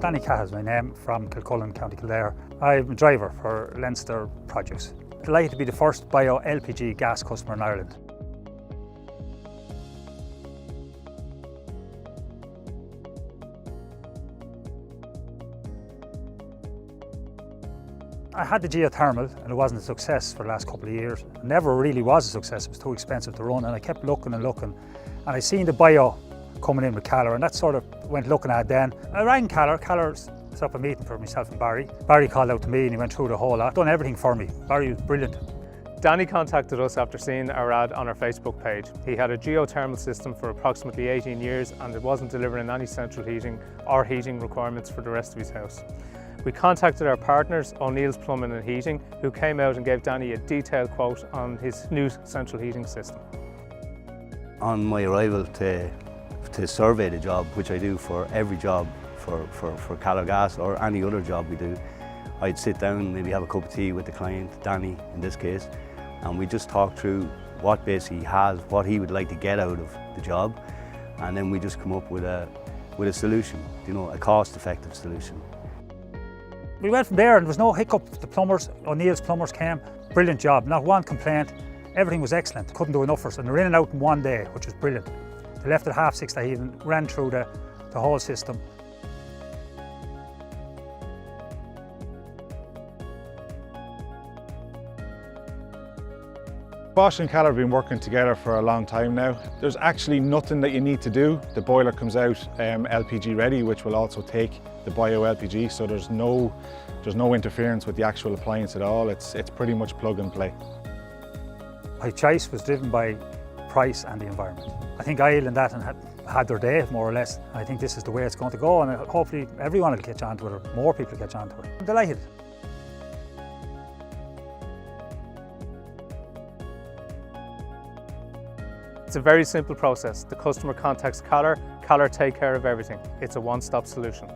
Danny Cahill is my name, from Kilcullen, County Kildare. I'm a driver for Leinster Produce. Delighted to be the first BioLPG gas customer in Ireland. I had the geothermal and it wasn't a success for the last couple of years. It never really was a success, it was too expensive to run, and I kept looking and looking, and I seen the bio coming in with Calor, and that sort of went looking at it then. I rang Calor. Calor's set up a meeting for myself and Barry. Barry called out to me and he went through the whole lot, done everything for me. Barry was brilliant. Danny contacted us after seeing our ad on our Facebook page. He had a geothermal system for approximately 18 years and it wasn't delivering any central heating or heating requirements for the rest of his house. We contacted our partners, O'Neill's Plumbing and Heating, who came out and gave Danny a detailed quote on his new central heating system. On my arrival to survey the job, which I do for every job for Calor Gas or any other job we do, I'd sit down, maybe have a cup of tea with the client, Danny in this case, and we just talk through what base he has, what he would like to get out of the job, and then we just come up with a solution, you know, a cost-effective solution. We went from there and there was no hiccup. The plumbers, O'Neill's plumbers came, brilliant job, not one complaint, everything was excellent, couldn't do enough for us, and they were in and out in one day, which was brilliant. They left at 6:30 that evening, ran through the whole system. Bosch and Calor have been working together for a long time now. There's actually nothing that you need to do. The boiler comes out LPG ready, which will also take the BioLPG, so there's no interference with the actual appliance at all. It's pretty much plug and play. My choice was driven by price and the environment. I think Cahill and that had their day, more or less. I think this is the way it's going to go, and hopefully everyone will catch on to it, or more people will catch on to it. I'm delighted. It's a very simple process. The customer contacts Calor, Calor take care of everything. It's a one-stop solution.